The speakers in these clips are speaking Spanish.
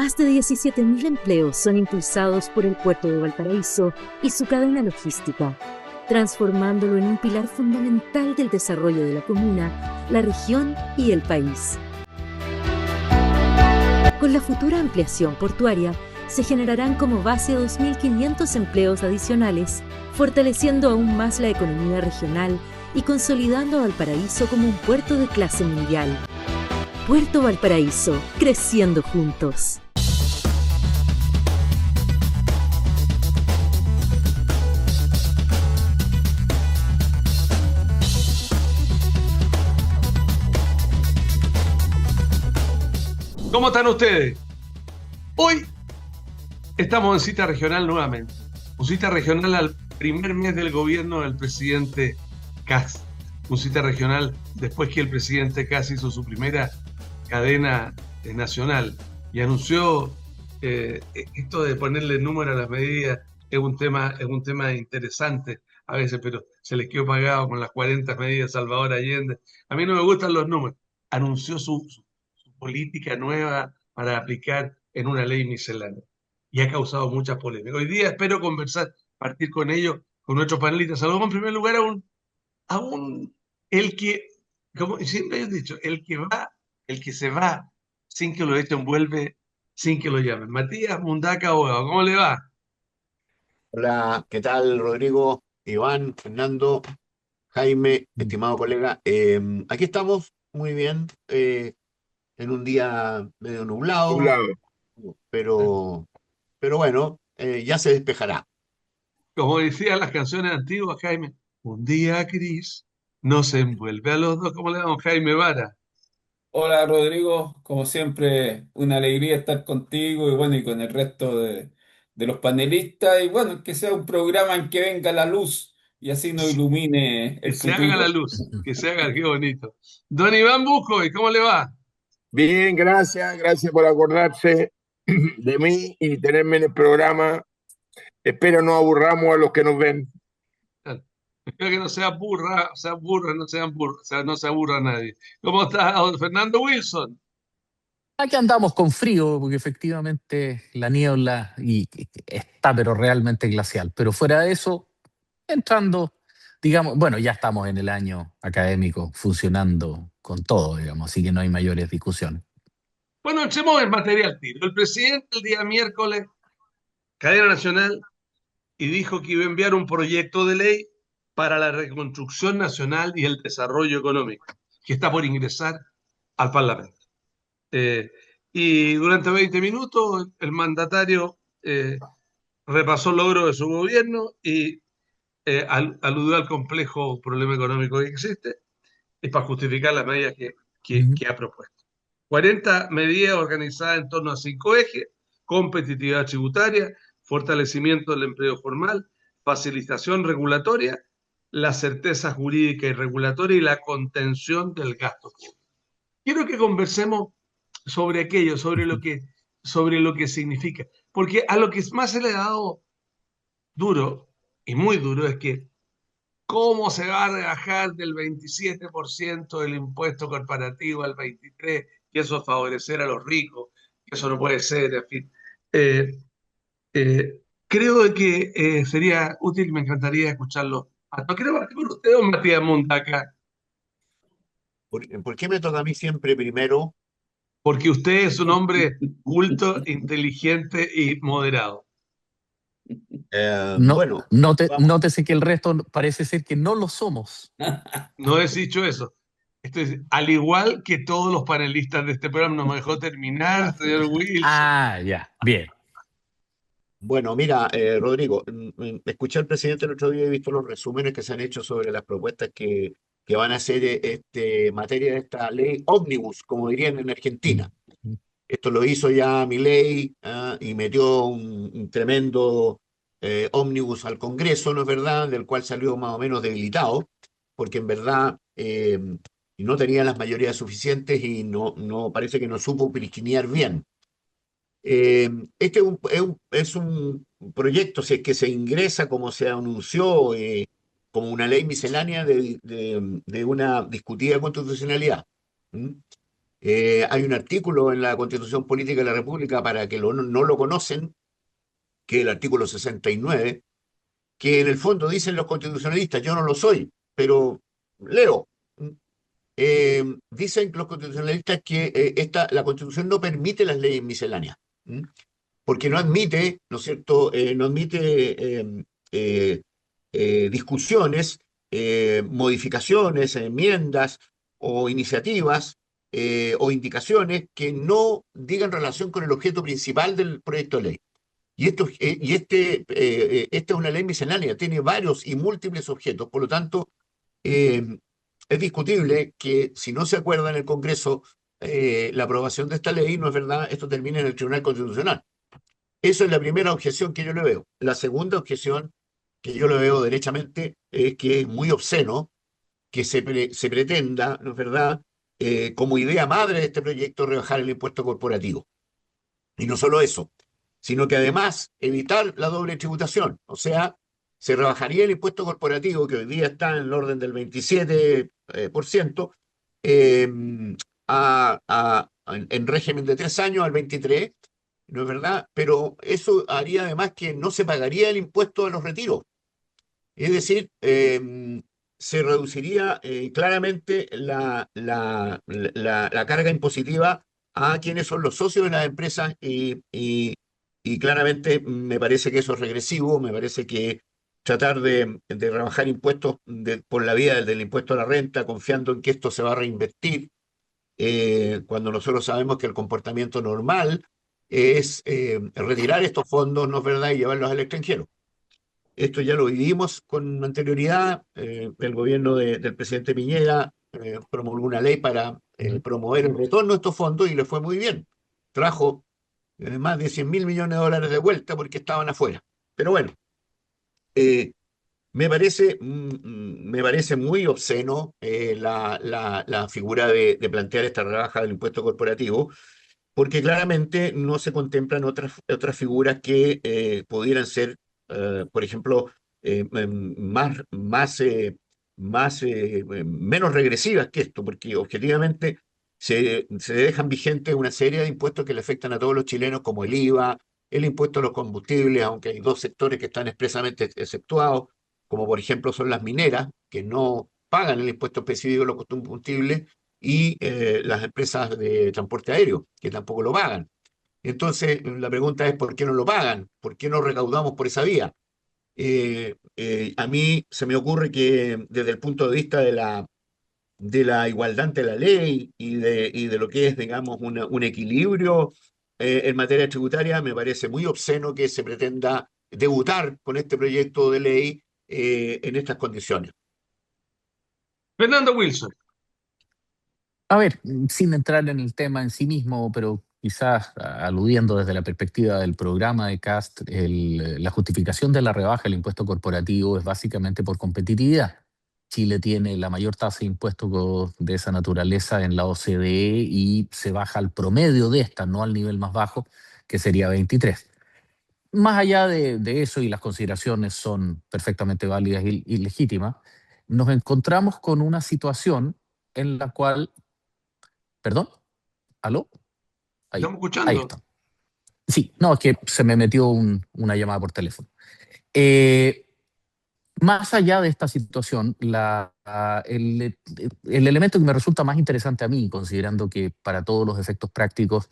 Más de 17.000 empleos son impulsados por el puerto de Valparaíso y su cadena logística, transformándolo en un pilar fundamental del desarrollo de la comuna, la región y el país. Con la futura ampliación portuaria, se generarán como base 2.500 empleos adicionales, fortaleciendo aún más la economía regional y consolidando a Valparaíso como un puerto de clase mundial. Puerto Valparaíso, creciendo juntos. ¿Cómo están ustedes? Hoy estamos en cita regional nuevamente. Un cita regional al primer mes del gobierno del presidente Kast. Un cita regional después que el presidente Kast hizo su primera cadena nacional y anunció esto de ponerle número a las medidas. Es un tema interesante a veces, pero se les quedó pagado con las 40 medidas Salvador Allende. A mí no me gustan los números. Anunció su política nueva para aplicar en una ley miscelánea y ha causado muchas polémicas. Hoy día espero partir con ellos, con nuestros panelistas. Saludamos en primer lugar el que, como siempre he dicho, el que se va sin que lo echen, vuelve sin que lo llamen. Matías Mundaca, abogado, ¿cómo le va? Hola, ¿qué tal, Rodrigo, Iván, Fernando, Jaime, estimado colega? Aquí estamos muy bien, en un día medio nublado, Nublado. pero bueno, ya se despejará. Como decían las canciones antiguas, Jaime, un día gris nos envuelve a los dos. ¿Cómo le damos, Jaime Vara? Hola Rodrigo, como siempre, una alegría estar contigo y bueno, y con el resto de los panelistas y bueno, que sea un programa en que venga la luz y así nos ilumine Que el se haga la futuro. luz, que se haga, qué bonito. Don Iván Busco, ¿y cómo le va? Bien, gracias por acordarse de mí y tenerme en el programa. Espero no aburramos a los que nos ven. Espero que no sea burra, no sean burros, o sea, no se aburra nadie. ¿Cómo está don Fernando Wilson? Aquí andamos con frío, porque efectivamente la niebla está, pero realmente glacial. Pero fuera de eso, entrando, digamos, bueno, ya estamos en el año académico funcionando con todo, digamos, así que no hay mayores discusiones. Bueno, entremos en materia al tiro. El presidente el día miércoles, cadena nacional, y dijo que iba a enviar un proyecto de ley para la reconstrucción nacional y el desarrollo económico, que está por ingresar al Parlamento. Eh, y durante 20 minutos el mandatario repasó el logro de su gobierno y aludió al complejo problema económico que existe y para justificar las medidas que ha propuesto. 40 medidas organizadas en torno a 5 ejes: competitividad tributaria, fortalecimiento del empleo formal, facilitación regulatoria, la certeza jurídica y regulatoria y la contención del gasto público. Quiero que conversemos sobre aquello, sobre lo que significa, porque a lo que más se le ha dado duro, y muy duro, es que cómo se va a rebajar del 27% del impuesto corporativo al 23%, que eso es favorecer a los ricos, que eso no puede ser, en fin. Eh, Creo que sería útil, me encantaría escucharlo. No quiero partir por usted, don Matías Mundaca, ¿Por qué me toca a mí siempre primero? porque usted es un hombre culto, inteligente y moderado. No, Bueno, vamos. nótese que el resto parece ser que no lo somos. No he dicho eso. Al igual que todos los panelistas de este programa, no me dejó terminar, señor Wilson. Ah, ya, bien. Bueno, mira, Rodrigo, escuché al presidente el otro día y he visto los resúmenes que se han hecho sobre las propuestas que van a hacer materia de esta ley ómnibus, como dirían en Argentina. Esto lo hizo ya Milei, y metió un tremendo ómnibus al Congreso, ¿no es verdad? Del cual salió más o menos debilitado, porque en verdad no tenía las mayorías suficientes y no parece que no supo priscinear bien. Este es un proyecto, si es que se ingresa como se anunció, como una ley miscelánea de una discutida constitucionalidad. ¿Mm? Hay un artículo en la Constitución Política de la República, para que no lo conocen, que es el artículo 69, que en el fondo dicen los constitucionalistas, yo no lo soy, pero leo. Dicen los constitucionalistas que la Constitución no permite las leyes misceláneas, ¿m? Porque no admite, ¿no es cierto? No admite eh, discusiones, modificaciones, enmiendas o iniciativas o indicaciones que no digan relación con el objeto principal del proyecto de ley. Esta es una ley miscelánea, tiene varios y múltiples objetos, por lo tanto, eh, es discutible que si no se acuerda en el Congreso la aprobación de esta ley, no es verdad, esto termina en el Tribunal Constitucional. Esa es la primera objeción que yo le veo. La segunda objeción que yo le veo derechamente es que es muy obsceno que se pretenda, ¿no es verdad?, como idea madre de este proyecto, rebajar el impuesto corporativo. Y no solo eso, sino que además evitar la doble tributación. O sea, se rebajaría el impuesto corporativo, que hoy día está en el orden del 27%, en régimen de 3 años al 23%, ¿no es verdad? Pero eso haría además que no se pagaría el impuesto a los retiros. Es decir, se reduciría claramente la carga impositiva a quienes son los socios de las empresas y claramente me parece que eso es regresivo, me parece que tratar de rebajar impuestos por la vía del impuesto a la renta, confiando en que esto se va a reinvertir, cuando nosotros sabemos que el comportamiento normal es retirar estos fondos, ¿no es verdad?, y llevarlos al extranjero. Esto ya lo vivimos con anterioridad. El gobierno del presidente Piñera promulgó una ley para promover el retorno de estos fondos y le fue muy bien. Trajo más de 100.000 millones de dólares de vuelta porque estaban afuera. Pero bueno, me parece muy obsceno la figura de plantear esta rebaja del impuesto corporativo, porque claramente no se contemplan otras figuras que pudieran ser, por ejemplo, menos regresivas que esto, porque objetivamente se dejan vigentes una serie de impuestos que le afectan a todos los chilenos, como el IVA, el impuesto a los combustibles, aunque hay dos sectores que están expresamente exceptuados, como por ejemplo son las mineras, que no pagan el impuesto específico a los combustibles, y las empresas de transporte aéreo, que tampoco lo pagan. Entonces, la pregunta es: ¿por qué no lo pagan? ¿Por qué no recaudamos por esa vía? A mí se me ocurre que desde el punto de vista de la igualdad ante la ley y de lo que es, digamos, un equilibrio en materia tributaria, me parece muy obsceno que se pretenda debutar con este proyecto de ley en estas condiciones. Fernando Wilson. A ver, sin entrar en el tema en sí mismo, pero quizás aludiendo desde la perspectiva del programa de Cast, la justificación de la rebaja del impuesto corporativo es básicamente por competitividad. Chile tiene la mayor tasa de impuestos de esa naturaleza en la OCDE y se baja al promedio de esta, no al nivel más bajo, que sería 23. Más allá de eso, y las consideraciones son perfectamente válidas y legítimas, nos encontramos con una situación en la cual. ¿Perdón? ¿Aló? Ahí, Estamos ahí escuchando. está. Sí, no, es que se me metió una llamada por teléfono. Eh, Más allá de esta situación, el elemento que me resulta más interesante a mí, considerando que para todos los efectos prácticos,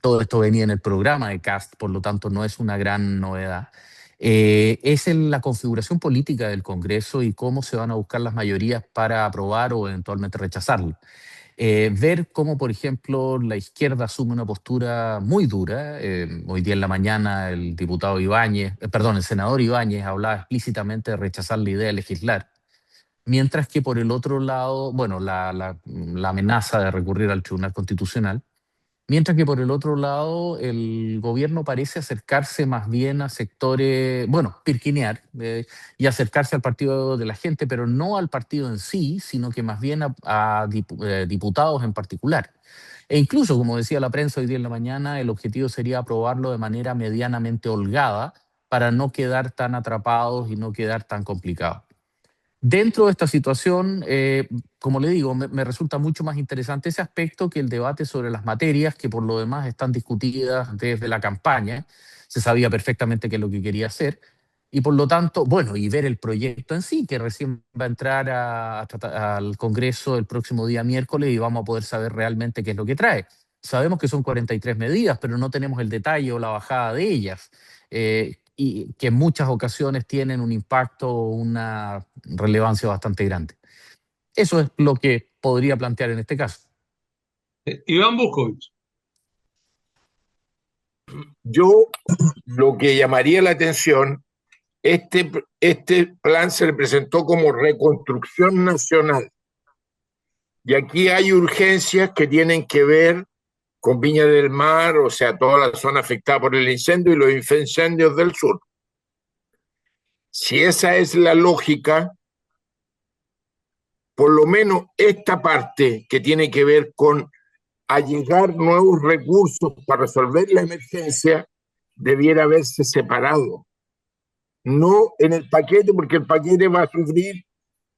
todo esto venía en el programa de Cast, por lo tanto no es una gran novedad, es la configuración política del Congreso y cómo se van a buscar las mayorías para aprobar o eventualmente rechazarlo. Ver cómo, por ejemplo, la izquierda asume una postura muy dura. Hoy día en la mañana el senador Ibáñez hablaba explícitamente de rechazar la idea de legislar, mientras que por el otro lado, bueno, la amenaza de recurrir al Tribunal Constitucional. Mientras que por el otro lado, el gobierno parece acercarse más bien a sectores, bueno, pirquinear y acercarse al partido de la gente, pero no al partido en sí, sino que más bien a diputados en particular. E incluso, como decía la prensa hoy día en la mañana, el objetivo sería aprobarlo de manera medianamente holgada para no quedar tan atrapados y no quedar tan complicados. Dentro de esta situación, como le digo, me resulta mucho más interesante ese aspecto que el debate sobre las materias, que por lo demás están discutidas desde la campaña. Se sabía perfectamente qué es lo que quería hacer. Y por lo tanto, bueno, y ver el proyecto en sí, que recién va a entrar al Congreso el próximo día miércoles y vamos a poder saber realmente qué es lo que trae. Sabemos que son 43 medidas, pero no tenemos el detalle o la bajada de ellas. Y que en muchas ocasiones tienen un impacto o una relevancia bastante grande. Eso es lo que podría plantear en este caso. Iván Buscovich. Yo lo que llamaría la atención, este plan se le presentó como reconstrucción nacional. Y aquí hay urgencias que tienen que ver con Viña del Mar, o sea, toda la zona afectada por el incendio y los incendios del sur. Si esa es la lógica, por lo menos esta parte que tiene que ver con allegar nuevos recursos para resolver la emergencia debiera haberse separado. No en el paquete, porque el paquete va a sufrir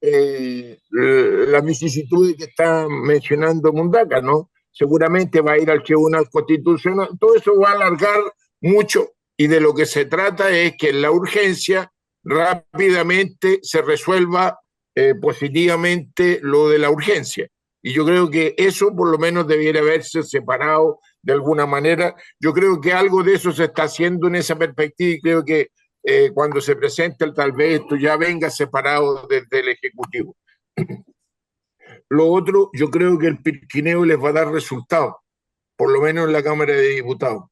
las vicisitudes que está mencionando Mundaca, ¿no? Seguramente va a ir al Tribunal Constitucional. Todo eso va a alargar mucho y de lo que se trata es que la urgencia rápidamente se resuelva positivamente lo de la urgencia. Y yo creo que eso por lo menos debiera haberse separado de alguna manera. Yo creo que algo de eso se está haciendo en esa perspectiva y creo que cuando se presente tal vez esto ya venga separado desde el Ejecutivo. Lo otro, yo creo que el pirquineo les va a dar resultados, por lo menos en la Cámara de Diputados,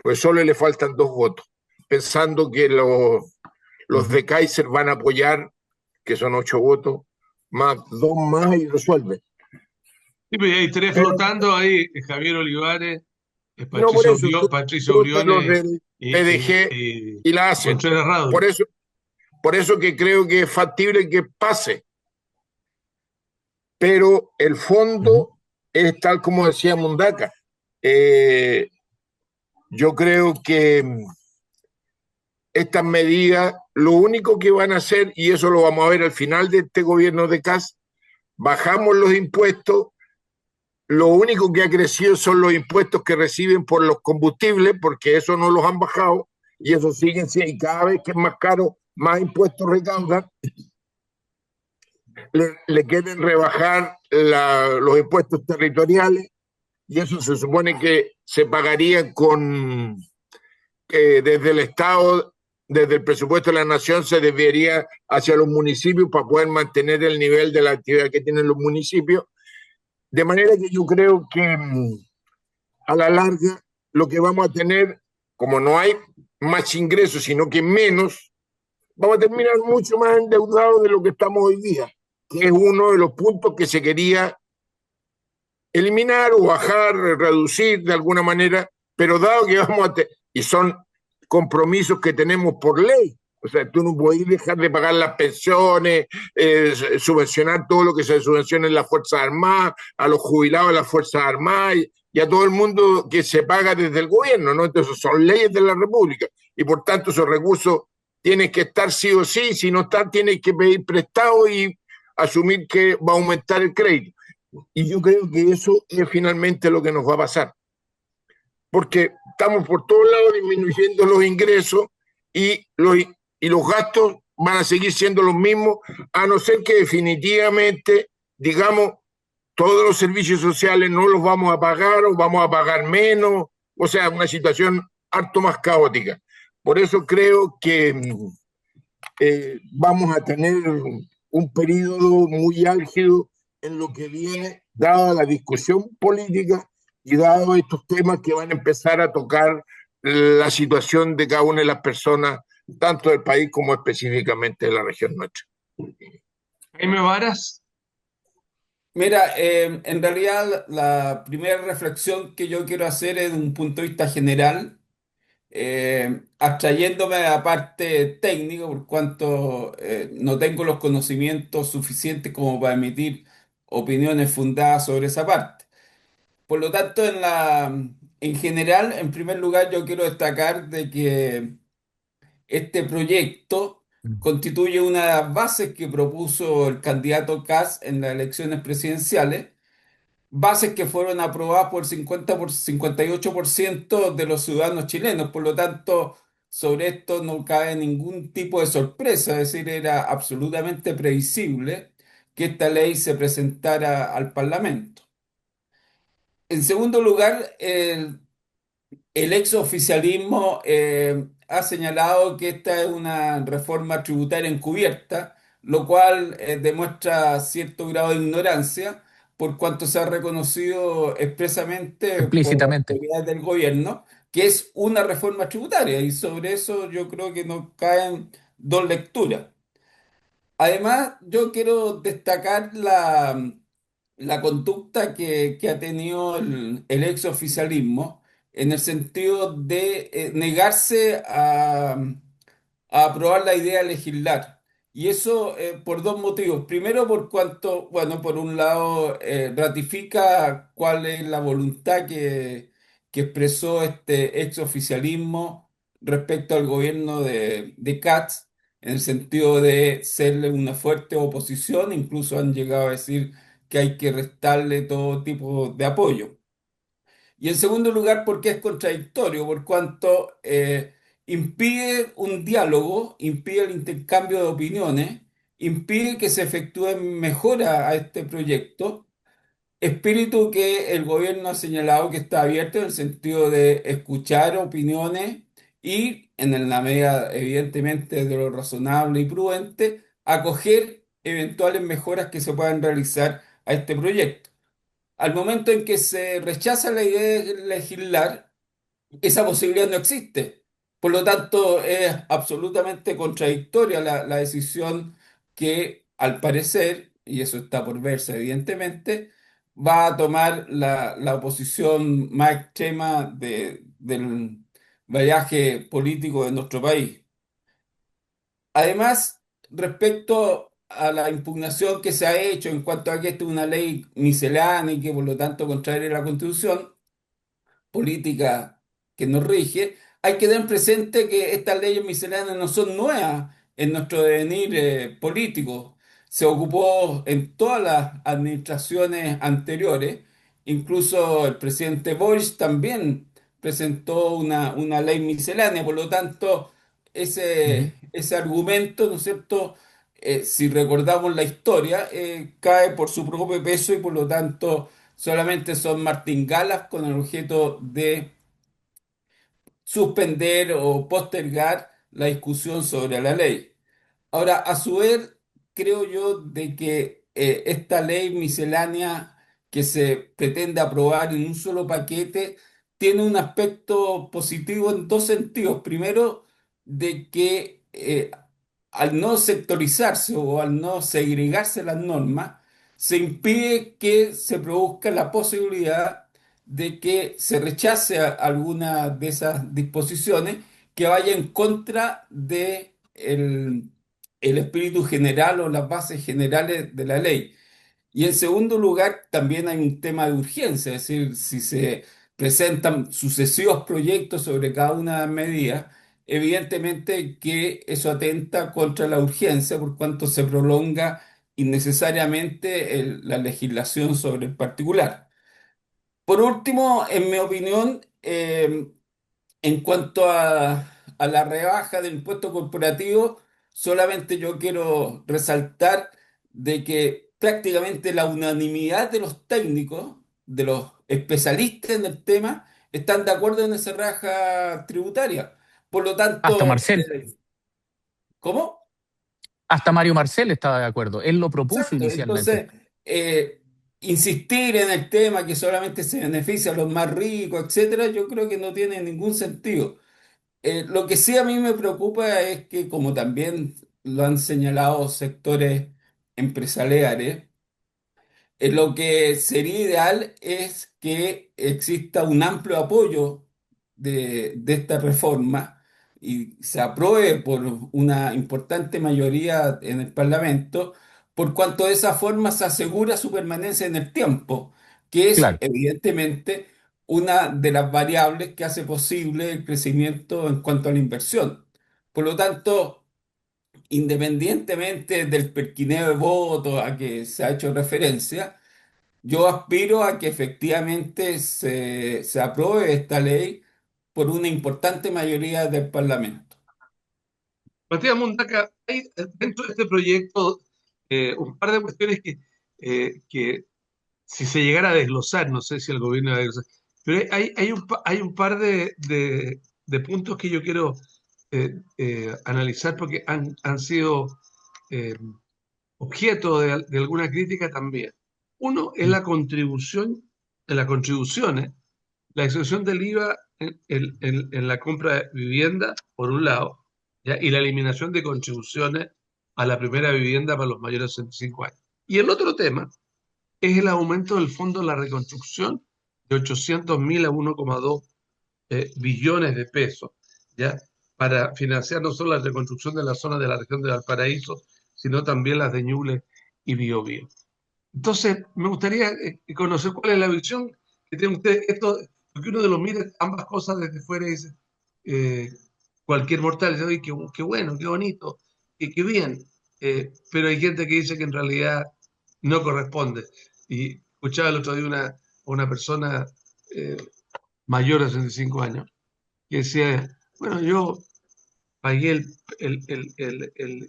pues solo le faltan 2 votos, pensando que los de Kaiser van a apoyar, que son 8 votos, más 2 más y resuelven. Sí, pero hay 3 flotando ahí, Javier Olivares, No, por eso, Patricio los Briones del PDG y y la hacen. Contreras Rado. Por eso que creo que es factible que pase. Pero el fondo es tal como decía Mundaca. Yo creo que estas medidas, lo único que van a hacer, y eso lo vamos a ver al final de este gobierno de Kast, bajamos los impuestos, lo único que ha crecido son los impuestos que reciben por los combustibles, porque eso no los han bajado, y eso sigue, y cada vez que es más caro, más impuestos recaudan. Le quieren rebajar los impuestos territoriales, y eso se supone que se pagaría con desde el Estado, desde el presupuesto de la nación, se desviaría hacia los municipios para poder mantener el nivel de la actividad que tienen los municipios. De manera que yo creo que a la larga lo que vamos a tener, como no hay más ingresos, sino que menos, vamos a terminar mucho más endeudados de lo que estamos hoy día, que es uno de los puntos que se quería eliminar o bajar, reducir de alguna manera, pero dado que vamos a y son compromisos que tenemos por ley, o sea, tú no puedes dejar de pagar las pensiones, subvencionar todo lo que se subvenciona en las Fuerzas Armadas, a los jubilados de las Fuerzas Armadas y a todo el mundo que se paga desde el gobierno, ¿no? Entonces son leyes de la República y por tanto esos recursos tienen que estar sí o sí, si no están tienen que pedir prestado y asumir que va a aumentar el crédito. Y yo creo que eso es finalmente lo que nos va a pasar. Porque estamos por todos lados disminuyendo los ingresos y los gastos van a seguir siendo los mismos, a no ser que definitivamente, digamos, todos los servicios sociales no los vamos a pagar o vamos a pagar menos, o sea, una situación harto más caótica. Por eso creo que vamos a tener un periodo muy álgido en lo que viene, dada la discusión política y dado estos temas que van a empezar a tocar la situación de cada una de las personas, tanto del país como específicamente de la región nuestra. Jaime Varas. Mira, en realidad la primera reflexión que yo quiero hacer es de un punto de vista general, abstrayéndome de la parte técnica, por cuanto no tengo los conocimientos suficientes como para emitir opiniones fundadas sobre esa parte. Por lo tanto, en general, en primer lugar, yo quiero destacar de que este proyecto constituye una de las bases que propuso el candidato Kast en las elecciones presidenciales, bases que fueron aprobadas por 58% de los ciudadanos chilenos. Por lo tanto, sobre esto no cabe ningún tipo de sorpresa, es decir, era absolutamente previsible que esta ley se presentara al Parlamento. En segundo lugar, el exoficialismo ha señalado que esta es una reforma tributaria encubierta, lo cual demuestra cierto grado de ignorancia, por cuanto se ha reconocido expresamente por Explícitamente. autoridades del gobierno que es una reforma tributaria, y sobre eso yo creo que nos caen dos lecturas. Además, yo quiero destacar la conducta que ha tenido el exoficialismo en el sentido de negarse a aprobar la idea de legislar. Y eso por dos motivos. Primero, por cuanto, bueno, por un lado, ratifica cuál es la voluntad que expresó este exoficialismo respecto al gobierno de Katz, en el sentido de serle una fuerte oposición, incluso han llegado a decir que hay que restarle todo tipo de apoyo. Y en segundo lugar, porque es contradictorio, por cuanto impide un diálogo, impide el intercambio de opiniones, impide que se efectúen mejoras a este proyecto, espíritu que el gobierno ha señalado que está abierto en el sentido de escuchar opiniones y, en la medida evidentemente de lo razonable y prudente, acoger eventuales mejoras que se puedan realizar a este proyecto. Al momento en que se rechaza la idea de legislar, esa posibilidad no existe. Por lo tanto, es absolutamente contradictoria la decisión que, al parecer, y eso está por verse evidentemente, va a tomar la oposición más extrema del vallaje político de nuestro país. Además, respecto a la impugnación que se ha hecho en cuanto a que esta es una ley miscelánea y que por lo tanto contraria a la Constitución política que nos rige, hay que tener presente que estas leyes misceláneas no son nuevas en nuestro devenir político. Se ocupó en todas las administraciones anteriores, incluso el presidente Boris también presentó una ley miscelánea, por lo tanto, Ujú. ese argumento, ¿no es cierto? Si recordamos la historia, cae por su propio peso y por lo tanto solamente son martingalas con el objeto de suspender o postergar la discusión sobre la ley. Ahora, a su vez, creo yo de que esta ley miscelánea que se pretende aprobar en un solo paquete tiene un aspecto positivo en dos sentidos. Primero, de que al no sectorizarse o al no segregarse las normas, se impide que se produzca la posibilidad de que se rechace alguna de esas disposiciones que vaya en contra de el espíritu general o las bases generales de la ley. Y en segundo lugar, también hay un tema de urgencia, es decir, si se presentan sucesivos proyectos sobre cada una de las medidas, evidentemente que eso atenta contra la urgencia por cuanto se prolonga innecesariamente la legislación sobre el particular. Por último, en mi opinión, en cuanto a la rebaja del impuesto corporativo, solamente yo quiero resaltar de que prácticamente la unanimidad de los técnicos, de los especialistas en el tema, están de acuerdo en esa rebaja tributaria. Por lo Hasta tanto, Marcel, ¿cómo? hasta Mario Marcel estaba de acuerdo. Él lo propuso Exacto. inicialmente. Entonces, insistir en el tema que solamente se beneficia a los más ricos, etcétera, yo creo que no tiene ningún sentido. Lo que sí a mí me preocupa es que, como también lo han señalado sectores empresariales, lo que sería ideal es que exista un amplio apoyo de esta reforma y se apruebe por una importante mayoría en el Parlamento, por cuanto de esa forma se asegura su permanencia en el tiempo, que es Claro. evidentemente una de las variables que hace posible el crecimiento en cuanto a la inversión. Por lo tanto, independientemente del perquineo de votos a que se ha hecho referencia, yo aspiro a que efectivamente se apruebe esta ley por una importante mayoría del Parlamento. Matías Mundaca, hay dentro de este proyecto un par de cuestiones que si se llegara a desglosar, no sé si el gobierno va a desglosar, pero hay un par de puntos que yo quiero analizar porque han sido eh, objeto de alguna crítica también. Uno es la contribución, en las contribuciones, la exención del IVA en la compra de vivienda, por un lado, ¿ya? Y la eliminación de contribuciones a la primera vivienda para los mayores de 65 años. Y el otro tema es el aumento del Fondo de la Reconstrucción de 800.000 a 1,2 billones de pesos, ¿ya? Para financiar no solo la reconstrucción de la zona de la región de Valparaíso, sino también las de Ñuble y Biobío. Entonces, me gustaría conocer cuál es la visión que tiene usted. Esto, porque uno de los mira ambas cosas desde fuera y dice, eh, cualquier mortal dice, oye, qué bueno, qué bonito, qué bien. Pero hay gente que dice que en realidad no corresponde. Y escuchaba el otro día una persona eh, mayor de 65 años que decía, bueno, yo pagué el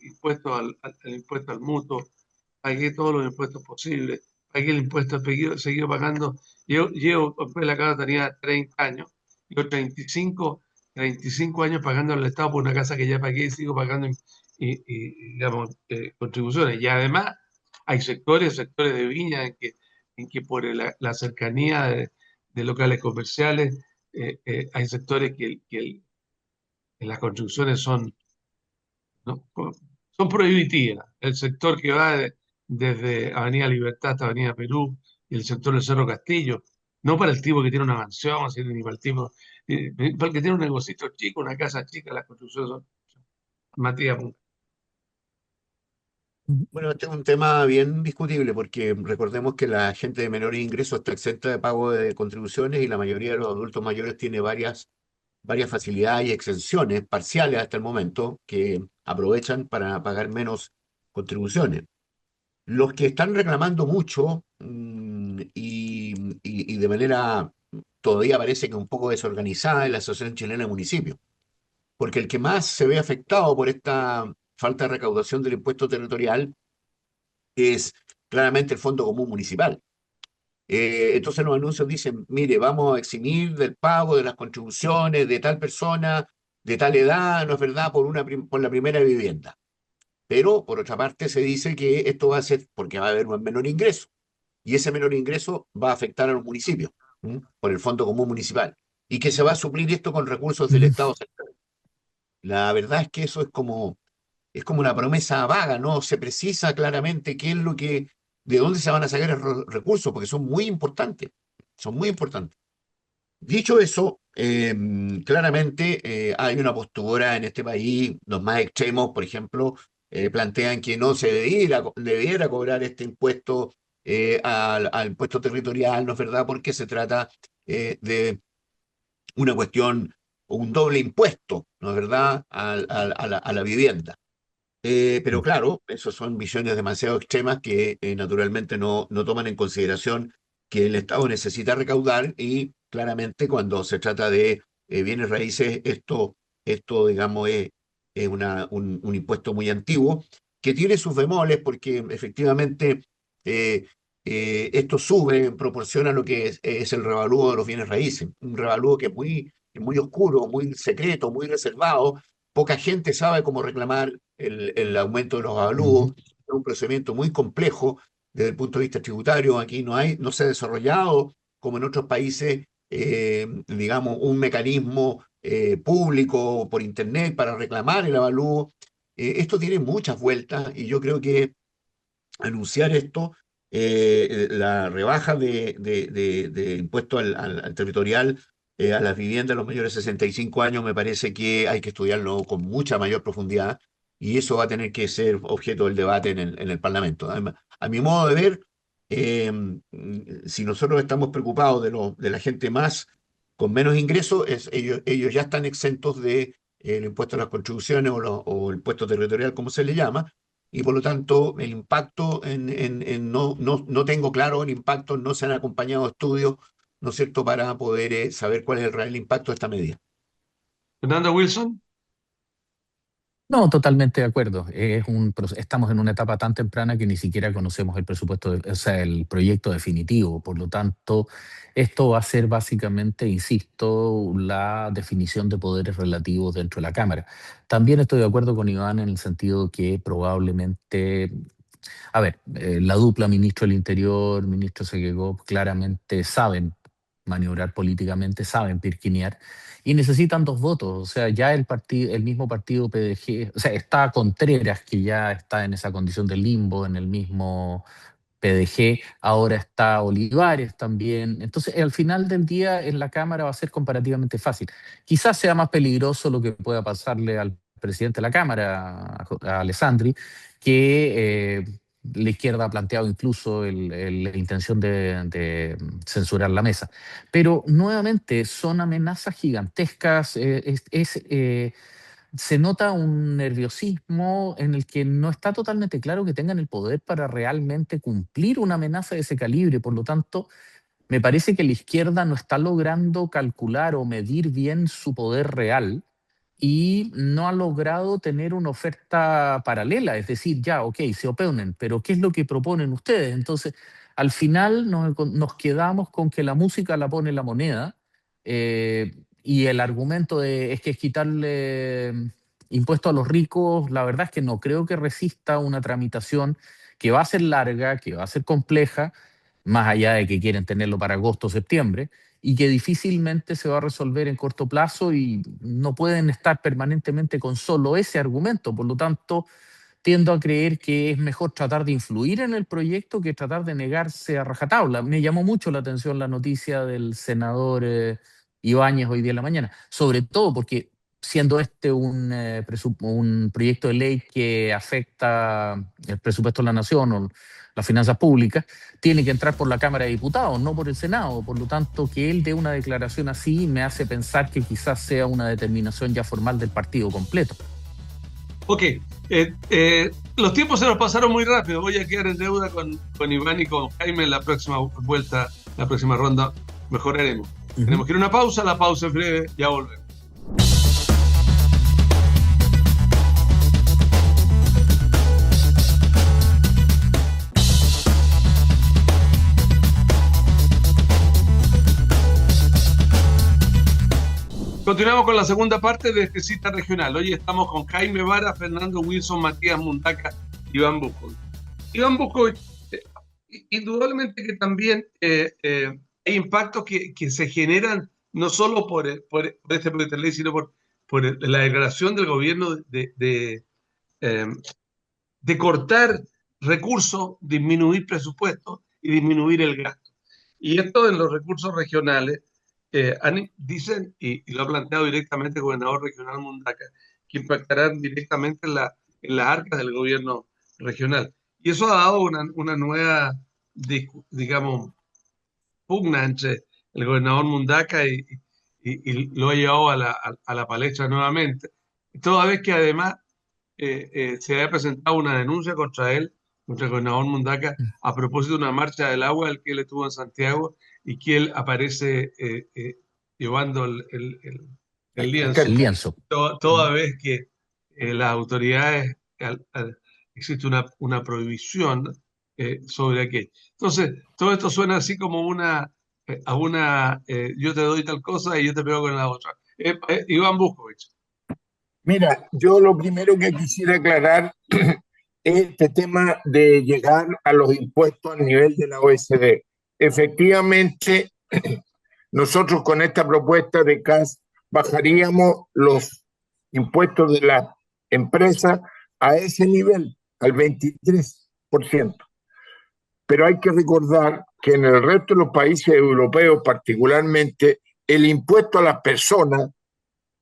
impuesto el impuesto al mutuo, pagué todos los impuestos posibles, pagué el impuesto, seguido pagando. Llevo, compré la casa, tenía 30 años, yo 35 años pagando al Estado por una casa que ya pagué y sigo pagando digamos, contribuciones. Y además hay sectores de Viña en que por la cercanía de locales comerciales, hay sectores que las construcciones son, ¿no? Son prohibitivas. El sector que va desde Avenida Libertad hasta Avenida Perú y el sector del Cerro Castillo, no para el tipo que tiene una mansión, ni para el tipo, para el que tiene un negocito chico, una casa chica, las construcciones son Matías. Bueno, este es un tema bien discutible porque recordemos que la gente de menores ingresos está exenta de pago de contribuciones y la mayoría de los adultos mayores tiene varias facilidades y exenciones parciales hasta el momento que aprovechan para pagar menos contribuciones. Los que están reclamando mucho y de manera todavía parece que un poco desorganizada es la Asociación Chilena de Municipios, porque el que más se ve afectado por esta falta de recaudación del impuesto territorial es claramente el Fondo Común Municipal. Entonces los anuncios dicen, mire, vamos a eximir del pago de las contribuciones de tal persona, de tal edad, ¿no es verdad?, por la primera vivienda. Pero, por otra parte, se dice que esto va a ser porque va a haber un menor ingreso, y ese menor ingreso va a afectar a los municipios, por el Fondo Común Municipal, y que se va a suplir esto con recursos del Mm. Estado central. La verdad es que eso es como una promesa vaga, no se precisa claramente qué es de dónde se van a sacar los recursos, porque son muy importantes. Dicho eso, claramente hay una postura en este país, los más extremos, por ejemplo, plantean que no se debiera cobrar este impuesto al impuesto territorial, ¿no es verdad? Porque se trata de una cuestión, un doble impuesto, ¿no es verdad?, a la vivienda. Pero claro, esas son visiones demasiado extremas que naturalmente no toman en consideración que el Estado necesita recaudar y claramente cuando se trata de bienes raíces, esto digamos, es un impuesto muy antiguo que tiene sus bemoles porque efectivamente eh, esto sube en proporción a lo que es el revalúo de los bienes raíces, un revalúo que es muy oscuro, muy secreto, muy reservado. Poca gente sabe cómo reclamar el aumento de los avalúos. Ujú. Es un procedimiento muy complejo desde el punto de vista tributario. Aquí no se ha desarrollado, como en otros países, digamos, un mecanismo público por Internet para reclamar el avalúo. Esto tiene muchas vueltas y yo creo que anunciar esto, la rebaja de impuesto al territorial a las viviendas de los mayores de 65 años, me parece que hay que estudiarlo con mucha mayor profundidad y eso va a tener que ser objeto del debate en el Parlamento. A mi modo de ver, si nosotros estamos preocupados de la gente más con menos ingresos, ellos ya están exentos el impuesto a las construcciones o el impuesto territorial, como se le llama, y por lo tanto el impacto no tengo claro el impacto, no se han acompañado estudios, ¿no es cierto?, para poder saber cuál es el real impacto de esta medida. Fernando Wilson. No, totalmente de acuerdo. Estamos en una etapa tan temprana que ni siquiera conocemos el presupuesto, o sea, el proyecto definitivo. Por lo tanto, esto va a ser básicamente, insisto, la definición de poderes relativos dentro de la Cámara. También estoy de acuerdo con Iván en el sentido que probablemente, a ver, la dupla ministro del Interior, ministro Seguegov, claramente saben maniobrar políticamente, saben pirquinear y necesitan 2 votos. O sea, ya el mismo partido PDG, o sea, está Contreras, que ya está en esa condición de limbo en el mismo PDG, ahora está Olivares también. Entonces, al final del día en la Cámara va a ser comparativamente fácil. Quizás sea más peligroso lo que pueda pasarle al presidente de la Cámara, a Alessandri, que la izquierda ha planteado incluso la intención de censurar la mesa. Pero nuevamente son amenazas gigantescas, se nota un nerviosismo en el que no está totalmente claro que tengan el poder para realmente cumplir una amenaza de ese calibre. Por lo tanto, me parece que la izquierda no está logrando calcular o medir bien su poder real y no ha logrado tener una oferta paralela, es decir, ya, ok, se oponen, pero ¿qué es lo que proponen ustedes? Entonces, al final nos quedamos con que la música la pone la moneda, y el argumento es que es quitarle impuestos a los ricos. La verdad es que no creo que resista una tramitación que va a ser larga, que va a ser compleja, más allá de que quieren tenerlo para agosto o septiembre, y que difícilmente se va a resolver en corto plazo y no pueden estar permanentemente con solo ese argumento. Por lo tanto, tiendo a creer que es mejor tratar de influir en el proyecto que tratar de negarse a rajatabla. Me llamó mucho la atención la noticia del senador Ibáñez hoy día en la mañana, sobre todo porque siendo este un proyecto de ley que afecta el presupuesto de la nación o las finanzas públicas, tiene que entrar por la Cámara de Diputados, no por el Senado. Por lo tanto, que él dé una declaración así me hace pensar que quizás sea una determinación ya formal del partido completo. Ok, los tiempos se nos pasaron muy rápido. Voy a quedar en deuda con Iván y con Jaime en la próxima vuelta, la próxima ronda. Mejoraremos. Tenemos que ir a una pausa, la pausa es breve, ya volvemos. Continuamos con la segunda parte de este Cita Regional. Hoy estamos con Jaime Vara, Fernando Wilson, Matías Mundaca, Iván Buscovic. Iván Buscovic, indudablemente que también hay impactos que se generan no solo por este proyecto de ley, sino por la declaración del gobierno de cortar recursos, disminuir presupuestos y disminuir el gasto. Y esto en los recursos regionales, dicen, y lo ha planteado directamente el gobernador regional Mundaca, que impactarán directamente en las arcas del gobierno regional. Y eso ha dado una nueva, digamos, pugna entre el gobernador Mundaca y lo ha llevado a la palestra nuevamente, toda vez que además se ha presentado una denuncia contra él, contra el gobernador Mundaca, a propósito de una marcha del agua al que él estuvo en Santiago y que él aparece llevando el lienzo. El lienzo. Toda vez que las autoridades, existe una prohibición sobre aquello. Entonces, todo esto suena así como yo te doy tal cosa y yo te pego con la otra. Iván Buscovic. Mira, yo lo primero que quisiera aclarar es este tema de llegar a los impuestos a nivel de la OECD. Efectivamente, nosotros con esta propuesta de CAS bajaríamos los impuestos de las empresas a ese nivel, al 23%. Pero hay que recordar que en el resto de los países europeos, particularmente, el impuesto a las personas,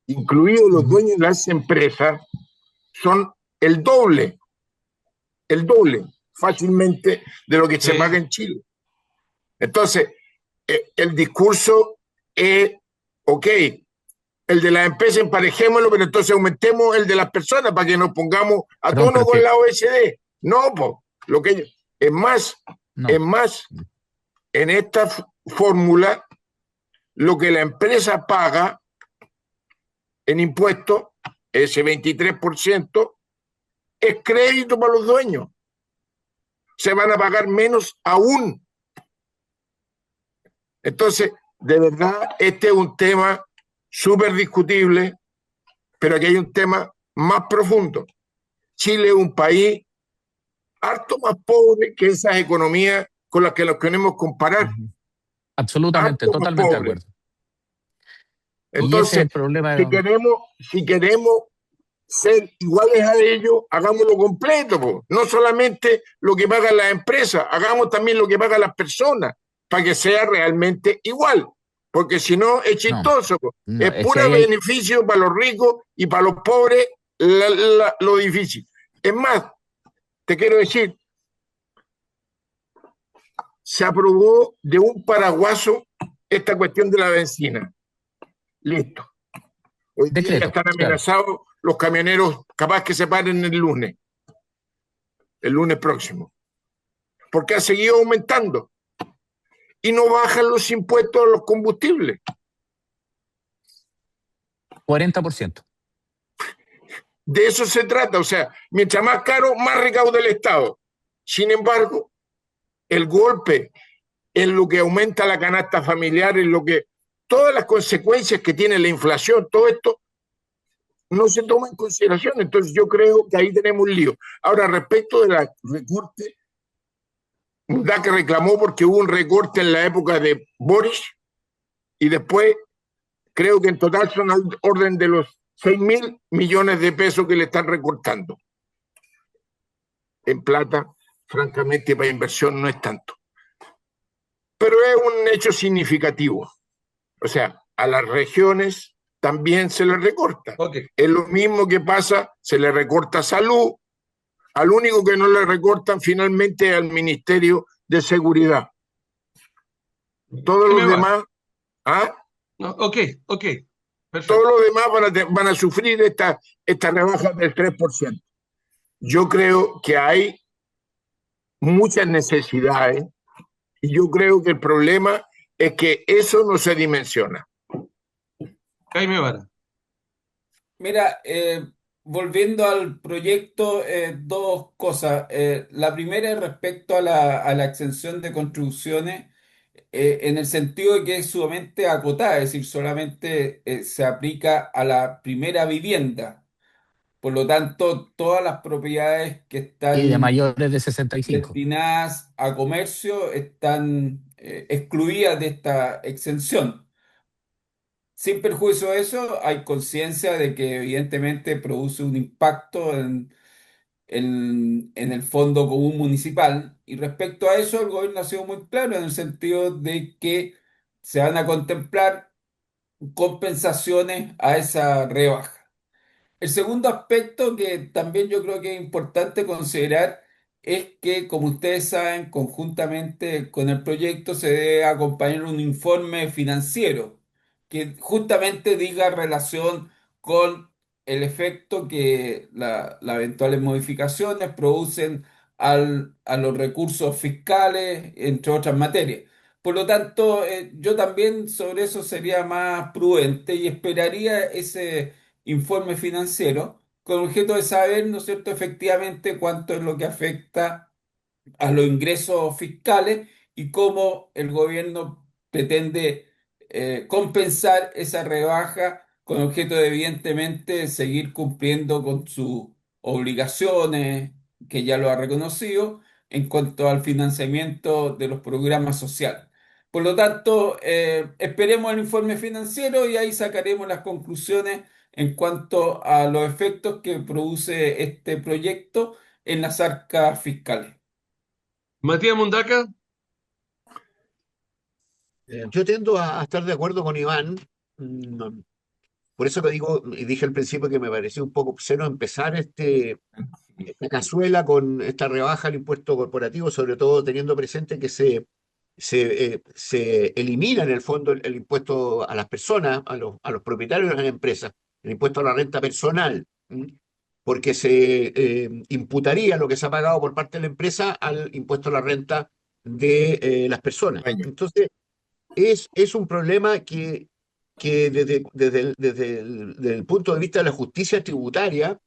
incluidos los dueños de las empresas, son el doble fácilmente de lo que se paga en Chile. Entonces, el discurso es, ok, el de las empresas emparejémoslo, pero entonces aumentemos el de las personas para que nos pongamos a Perdón, tono pero con que la OECD. No, pues, lo que es más, es no. más, en esta fórmula, lo que la empresa paga en impuestos, ese 23%, es crédito para los dueños. Se van a pagar menos aún. Entonces, de verdad, este es un tema súper discutible, pero aquí hay un tema más profundo. Chile es un país harto más pobre que esas economías con las que nos queremos comparar. Ujú. Absolutamente, Harto más totalmente de pobre. acuerdo. Y ese es Entonces, el problema. si queremos ser iguales a ellos, hagámoslo completo, po. No solamente lo que pagan las empresas, hagamos también lo que pagan las personas, para que sea realmente igual. Porque si no, es No, chistoso, po. no, Es es que puro ahí hay, beneficio para los ricos y para los pobres lo difícil. Es más, te quiero decir, se aprobó de un paraguaso esta cuestión de la benzina. Listo. Hoy día ya decreto, están claro. amenazados los camioneros, capaz que se paren el lunes próximo, porque ha seguido aumentando y no bajan los impuestos a los combustibles. 40%. De eso se trata, o sea, mientras más caro, más recauda el Estado. Sin embargo, el golpe en lo que aumenta la canasta familiar, en lo que todas las consecuencias que tiene la inflación, todo esto no se toma en consideración. Entonces yo creo que ahí tenemos un lío. Ahora, respecto de la recorte, DAC reclamó porque hubo un recorte en la época de Boris y después creo que en total son al orden de los 6.000 millones de pesos que le están recortando. En plata, francamente, para inversión no es tanto. Pero es un hecho significativo. O sea, a las regiones también se les recorta. Ok. Es lo mismo que pasa, se le recorta salud, al único que no le recortan finalmente es al Ministerio de Seguridad. Todos ¿Qué los me va? demás, ¿ah? No, ok, perfecto. Todos los demás van a sufrir esta rebaja del 3%. Yo creo que hay muchas necesidades y yo creo que el problema es que eso no se dimensiona. Jaime Vara. Mira, volviendo al proyecto, dos cosas. La primera es respecto a la exención de contribuciones, en el sentido de que es sumamente acotada, es decir, solamente se aplica a la primera vivienda. Por lo tanto, todas las propiedades que Y de están mayores de 65. destinadas a comercio están excluidas de esta exención. Sin perjuicio de eso, hay conciencia de que evidentemente produce un impacto en el fondo común municipal. Y respecto a eso, el gobierno ha sido muy claro en el sentido de que se van a contemplar compensaciones a esa rebaja. El segundo aspecto que también yo creo que es importante considerar es que, como ustedes saben, conjuntamente con el proyecto se debe acompañar un informe financiero que justamente diga relación con el efecto que las eventuales modificaciones producen a los recursos fiscales, entre otras materias. Por lo tanto, yo también sobre eso sería más prudente y esperaría ese informe financiero con objeto de saber, ¿no es cierto?, efectivamente cuánto es lo que afecta a los ingresos fiscales y cómo el gobierno pretende compensar esa rebaja con objeto de, evidentemente, seguir cumpliendo con sus obligaciones, que ya lo ha reconocido, en cuanto al financiamiento de los programas sociales. Por lo tanto, esperemos el informe financiero y ahí sacaremos las conclusiones en cuanto a los efectos que produce este proyecto en las arcas fiscales. Matías Mundaca. Yo tiendo a estar de acuerdo con Iván. mm, Por eso que digo, y dije al principio que me pareció un poco obsceno empezar esta cazuela con esta rebaja al impuesto corporativo, sobre todo teniendo presente que se elimina en el fondo el impuesto a las personas, a los propietarios de las empresas, el impuesto a la renta personal, porque se imputaría lo que se ha pagado por parte de la empresa al impuesto a la renta de las personas. Año. Entonces, es un problema que desde el punto de vista de la justicia tributaria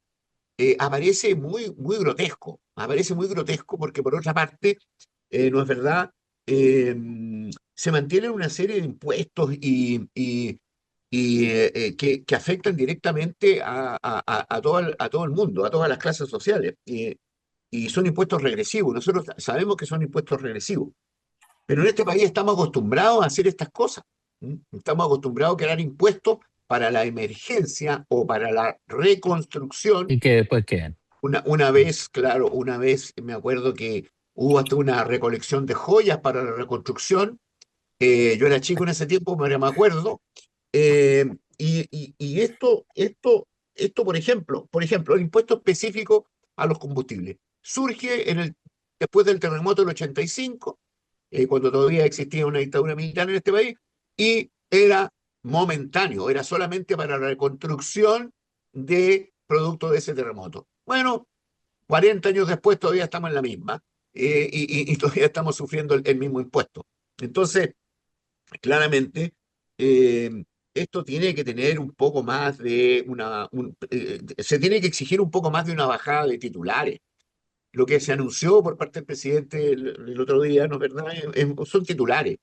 aparece aparece muy grotesco porque por otra parte, no es verdad, eh, se mantienen una serie de impuestos que afectan directamente a todo el mundo, a todas las clases sociales, y son impuestos regresivos. Nosotros sabemos que son impuestos regresivos, pero en este país estamos acostumbrados a hacer estas cosas. Estamos acostumbrados a crear impuestos para la emergencia o para la reconstrucción. Y que después queden. Una vez, claro, una vez me acuerdo que hubo hasta una recolección de joyas para la reconstrucción. Yo era chico en ese tiempo, pero me acuerdo. Eh, y esto, por ejemplo, el impuesto específico a los combustibles surge después del terremoto del 85, cuando todavía existía una dictadura militar en este país, y era momentáneo, era solamente para la reconstrucción de producto de ese terremoto. Bueno, 40 años después todavía estamos en la misma, y todavía estamos sufriendo el mismo impuesto. Entonces, claramente, esto tiene que tener un poco más de se tiene que exigir un poco más de una bajada de titulares. Lo que se anunció por parte del presidente el otro día, ¿no es verdad? Son titulares.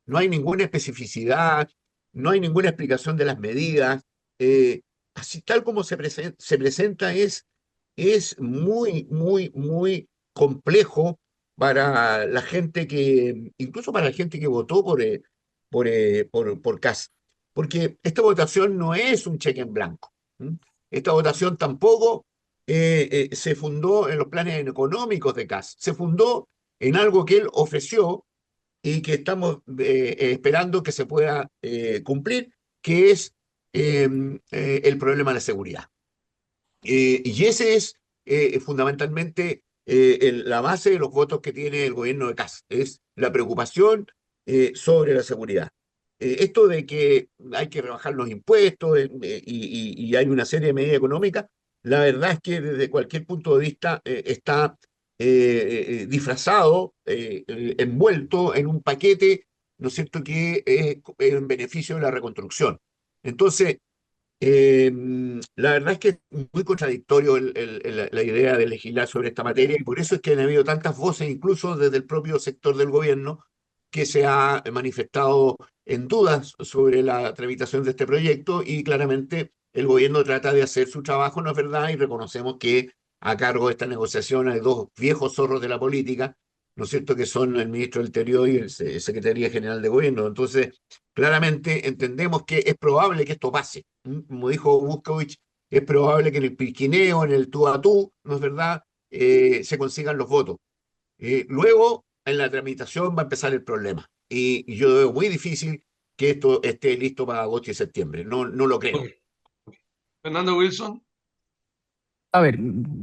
No hay ninguna especificidad, no hay ninguna explicación de las medidas. eh, Así tal como se presenta es muy, muy, muy complejo para la gente incluso para la gente que votó por Kast. Porque esta votación no es un cheque en blanco. ¿M? Esta votación tampoco se fundó en los planes económicos de Kast. Se fundó en algo que él ofreció y que estamos esperando que se pueda cumplir, que es el problema de la seguridad. Y ese es fundamentalmente la base de los votos que tiene el gobierno de Kast, es la preocupación sobre la seguridad. Esto de que hay que rebajar los impuestos y hay una serie de medidas económicas, la verdad es que desde cualquier punto de vista está disfrazado, envuelto en un paquete, ¿no es cierto?, que es en beneficio de la reconstrucción. Entonces, eh, la verdad es que es muy contradictorio la idea de legislar sobre esta materia, y por eso es que han habido tantas voces, incluso desde el propio sector del gobierno, que se ha manifestado en dudas sobre la tramitación de este proyecto, y claramente el gobierno trata de hacer su trabajo, ¿no es verdad? Y reconocemos que a cargo de esta negociación hay dos viejos zorros de la política, ¿no es cierto?, que son el ministro del Interior y el Secretaría General de Gobierno. Entonces, claramente entendemos que es probable que esto pase. Como dijo Buskovich, es probable que en el pisquineo, en el tú a tú, ¿no es verdad?, se consigan los votos. Luego, en la tramitación va a empezar el problema. Y yo veo muy difícil que esto esté listo para agosto y septiembre. No, no lo creo. Ok. Fernando Wilson. A ver,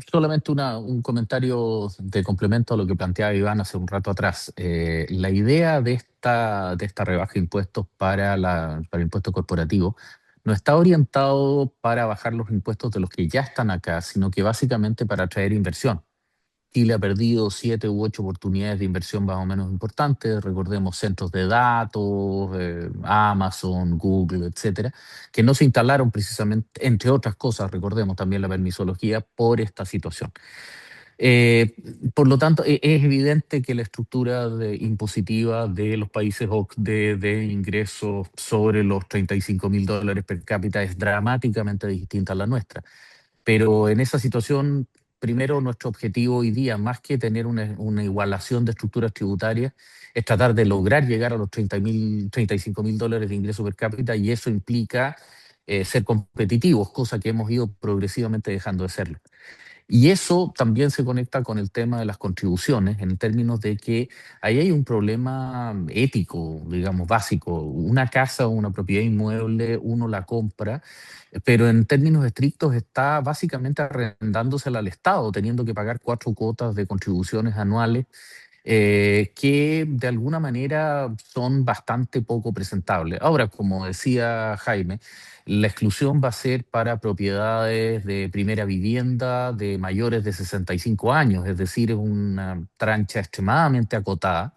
solamente un comentario de complemento a lo que planteaba Iván hace un rato atrás. La idea de esta rebaja de impuestos para el impuesto corporativo no está orientado para bajar los impuestos de los que ya están acá, sino que básicamente para atraer inversión. Chile ha perdido 7 u 8 oportunidades de inversión más o menos importantes. Recordemos centros de datos, Amazon, Google, etcétera, que no se instalaron precisamente, entre otras cosas, recordemos también la permisología, por esta situación. Eh, por lo tanto, es evidente que la estructura impositiva de los países OCDE de ingresos sobre los $35.000 per cápita es dramáticamente distinta a la nuestra. Pero en esa situación, primero, nuestro objetivo hoy día, más que tener una igualación de estructuras tributarias, es tratar de lograr llegar a los $35.000 de ingreso per cápita, y eso implica ser competitivos, cosa que hemos ido progresivamente dejando de serlo. Y eso también se conecta con el tema de las contribuciones, en términos de que ahí hay un problema ético, digamos, básico. Una casa o una propiedad inmueble, uno la compra, pero en términos estrictos está básicamente arrendándosela al Estado, teniendo que pagar 4 cuotas de contribuciones anuales que de alguna manera son bastante poco presentables. Ahora, como decía Jaime, la exclusión va a ser para propiedades de primera vivienda de mayores de 65 años, es decir, es una trancha extremadamente acotada.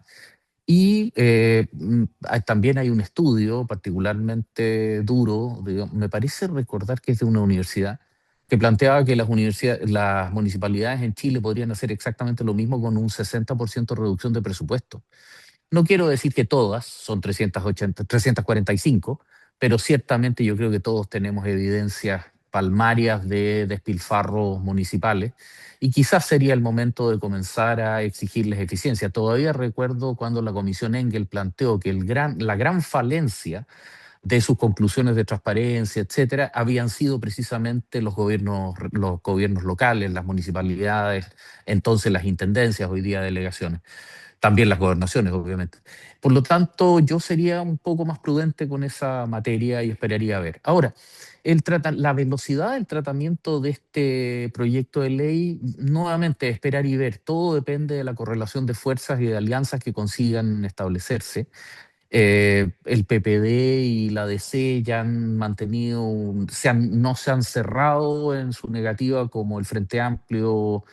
Y también hay un estudio particularmente duro, me parece recordar que es de una universidad, que planteaba que las municipalidades en Chile podrían hacer exactamente lo mismo con un 60% de reducción de presupuesto. No quiero decir que todas, son 345, pero ciertamente yo creo que todos tenemos evidencias palmarias de despilfarros municipales y quizás sería el momento de comenzar a exigirles eficiencia. Todavía recuerdo cuando la Comisión Engel planteó que la gran falencia de sus conclusiones de transparencia, etcétera, habían sido precisamente los gobiernos locales, las municipalidades, entonces las intendencias, hoy día delegaciones, también las gobernaciones, obviamente. Por lo tanto, yo sería un poco más prudente con esa materia y esperaría a ver. Ahora, la velocidad del tratamiento de este proyecto de ley, nuevamente, esperar y ver. Todo depende de la correlación de fuerzas y de alianzas que consigan establecerse. El PPD y la DC ya han mantenido, no se han cerrado en su negativa como el Frente Amplio,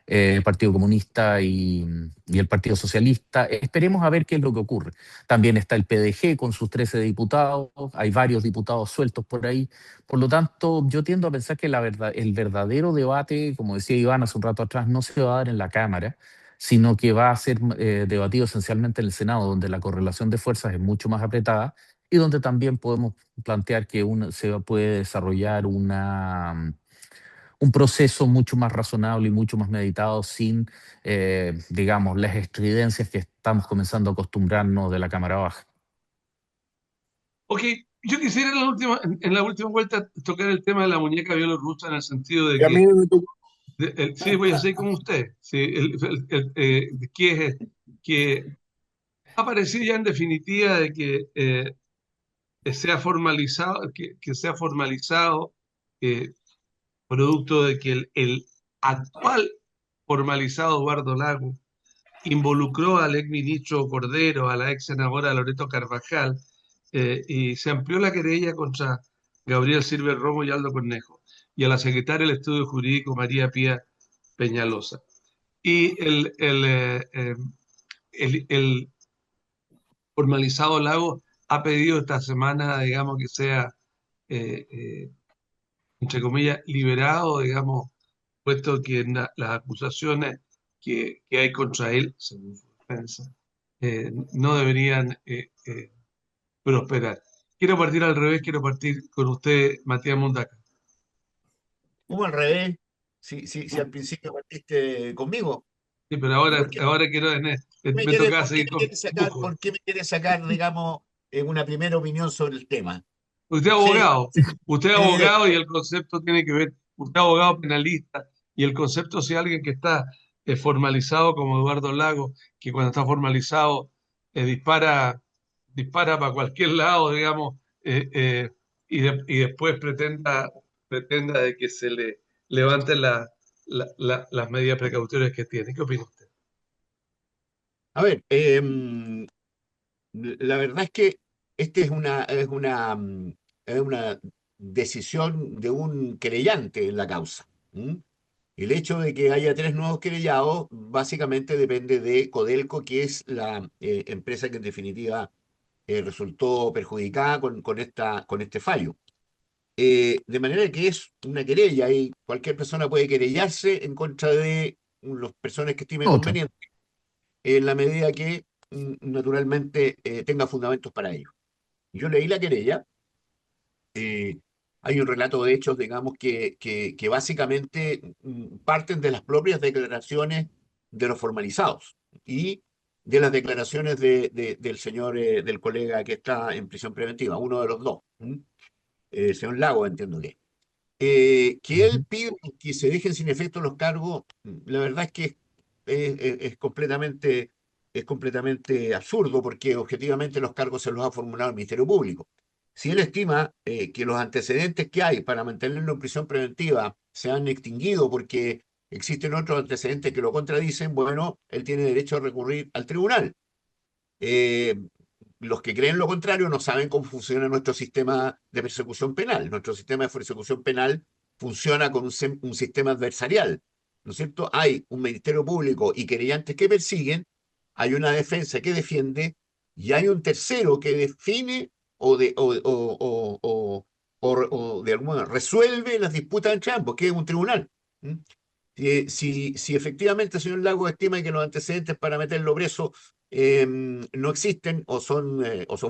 el Partido Comunista y el Partido Socialista. Esperemos a ver qué es lo que ocurre. También está el PDG con sus 13 diputados, hay varios diputados sueltos por ahí. Por lo tanto, yo tiendo a pensar que el verdadero debate, como decía Iván hace un rato atrás, no se va a dar en la Cámara, sino que va a ser debatido esencialmente en el Senado, donde la correlación de fuerzas es mucho más apretada y donde también podemos plantear que se puede desarrollar un proceso mucho más razonable y mucho más meditado sin, digamos, las estridencias que estamos comenzando a acostumbrarnos de la Cámara Baja. Ok, yo quisiera en la última vuelta tocar el tema de la muñeca bielorrusa en el sentido de Y a mí que, me tocó. sí, voy a seguir con usted, sí, que ha aparecido ya en definitiva de que sea formalizado, que sea formalizado, eh, producto de que el actual formalizado Eduardo Lago involucró al ex ministro Cordero, a la ex senadora Loreto Carvajal, y se amplió la querella contra Gabriel Silver Romo y Aldo Cornejo, y a la secretaria del Estudio Jurídico María Pía Peñalosa. Y el formalizado Lago ha pedido esta semana, digamos, que sea, eh, eh, entre comillas, liberado, digamos, puesto que las acusaciones que hay contra él, según su defensa, no deberían prosperar. Quiero partir al revés, quiero partir con usted, Matías Mundaca. ¿Cómo al revés? Si al principio partiste conmigo. Sí, pero ¿Por qué ahora quiero, me me quiere, toca por qué seguir me con quiere sacar, lujo. por qué me quiere sacar, digamos, una primera opinión sobre el tema? Usted es Sí, abogado, usted es eh, abogado y el concepto tiene que ver, usted es abogado penalista y el concepto si alguien que está formalizado como Eduardo Lago, que cuando está formalizado dispara para cualquier lado, digamos, y después pretenda de que se le levanten las medidas precautorias que tiene. ¿Qué opina usted? a ver, la verdad es que este es una decisión de un querellante en la causa. ¿M? El hecho de que haya tres nuevos querellados básicamente depende de Codelco, que es la empresa que en definitiva resultó perjudicada con este fallo. De manera que es una querella y cualquier persona puede querellarse en contra de las personas que estime Otra. conveniente, en la medida que naturalmente tenga fundamentos para ello. Yo leí la querella, eh, hay un relato de hechos, digamos, que básicamente parten de las propias declaraciones de los formalizados y de las declaraciones del señor, del colega que está en prisión preventiva, uno de los dos, el señor Lago, entiendo que Ujú. él pide que se dejen sin efecto los cargos. La verdad es que es completamente absurdo porque objetivamente los cargos se los ha formulado el Ministerio Público. Si él estima que los antecedentes que hay para mantenerlo en prisión preventiva se han extinguido porque existen otros antecedentes que lo contradicen, bueno, él tiene derecho a recurrir al tribunal. Eh, los que creen lo contrario no saben cómo funciona nuestro sistema de persecución penal. Nuestro sistema de persecución penal funciona con un sistema adversarial, ¿no es cierto? Hay un ministerio público y querellantes que persiguen, hay una defensa que defiende y hay un tercero que define o de alguna manera resuelve las disputas entre ambos, que es un tribunal. ¿Mm? Si efectivamente el señor Lago estima que los antecedentes para meterlo preso no existen o son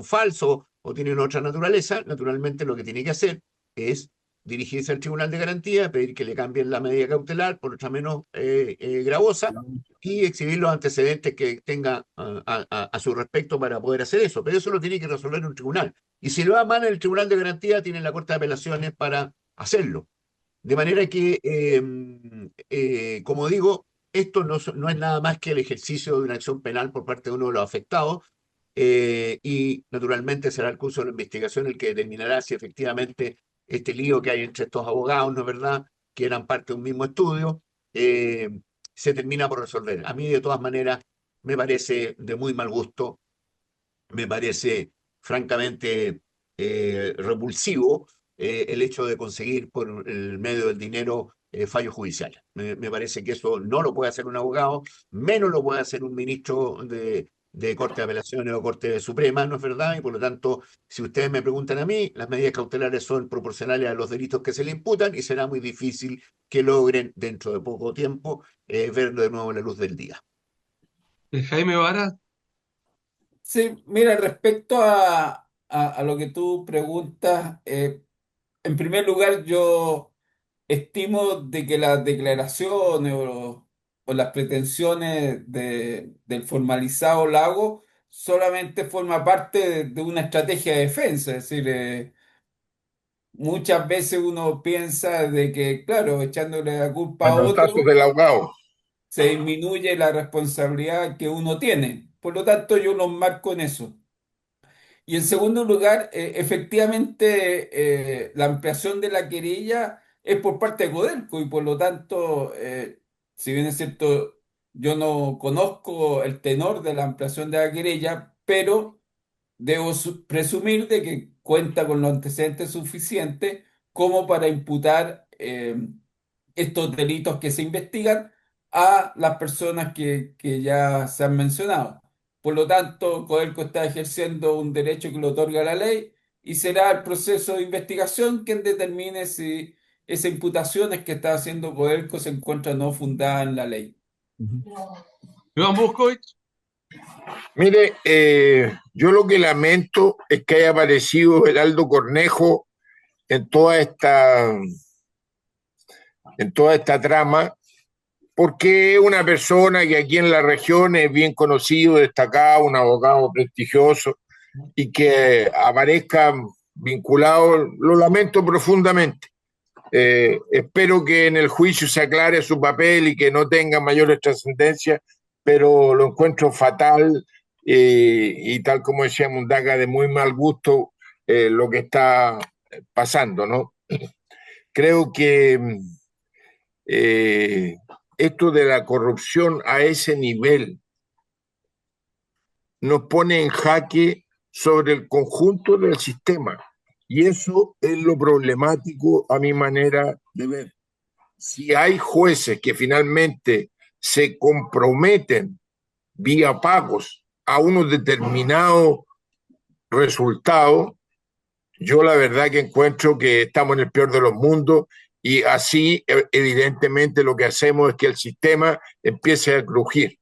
falsos o tienen otra naturaleza, naturalmente lo que tiene que hacer es dirigirse al Tribunal de Garantía, pedir que le cambien la medida cautelar por otra menos gravosa y exhibir los antecedentes que tenga a su respecto para poder hacer eso. Pero eso lo tiene que resolver un tribunal. Y si lo va mal en el Tribunal de Garantía, tiene la Corte de Apelaciones para hacerlo. De manera que, como digo, esto no es nada más que el ejercicio de una acción penal por parte de uno de los afectados y naturalmente será el curso de la investigación el que determinará si efectivamente este lío que hay entre estos abogados, ¿no es verdad?, que eran parte de un mismo estudio, eh, se termina por resolver. A mí, de todas maneras, me parece de muy mal gusto, me parece francamente repulsivo el hecho de conseguir por el medio del dinero fallos judiciales. Me parece que eso no lo puede hacer un abogado, menos lo puede hacer un ministro de Corte de Apelaciones o Corte Suprema, ¿no es verdad? Y por lo tanto, si ustedes me preguntan a mí, las medidas cautelares son proporcionales a los delitos que se le imputan y será muy difícil que logren dentro de poco tiempo verlo de nuevo en la luz del día. Jaime Vara, Sí, mira, respecto a lo que tú preguntas, en primer lugar, yo estimo de que las declaraciones o las pretensiones del formalizado Lago solamente forma parte de una estrategia de defensa. Es decir, muchas veces uno piensa de que, claro, echándole la culpa a Manotazos otro, del ahogado. se disminuye la responsabilidad que uno tiene. Por lo tanto, yo los marco en eso. Y en segundo lugar, efectivamente, la ampliación de la querella es por parte de Codelco y por lo tanto, si bien es cierto, yo no conozco el tenor de la ampliación de la querella, pero debo presumir de que cuenta con los antecedentes suficientes como para imputar estos delitos que se investigan a las personas que ya se han mencionado. Por lo tanto, Codelco está ejerciendo un derecho que le otorga la ley y será el proceso de investigación quien determine si esa imputación es que está haciendo Codelco se encuentra no fundada en la ley. Iván Buscovich. Mire, yo lo que lamento es que haya aparecido Heraldo Cornejo en en toda esta trama, porque es una persona que aquí en la región es bien conocido, destacado, un abogado prestigioso, y que aparezca vinculado, lo lamento profundamente. Espero que en el juicio se aclare su papel y que no tenga mayores trascendencias, pero lo encuentro fatal y tal como decía Mundaca, de muy mal gusto lo que está pasando, ¿no? Creo que eh, esto de la corrupción a ese nivel nos pone en jaque sobre el conjunto del sistema. Y eso es lo problemático a mi manera de ver. Si hay jueces que finalmente se comprometen vía pagos a unos determinados resultados, yo la verdad que encuentro que estamos en el peor de los mundos y así evidentemente lo que hacemos es que el sistema empiece a crujir.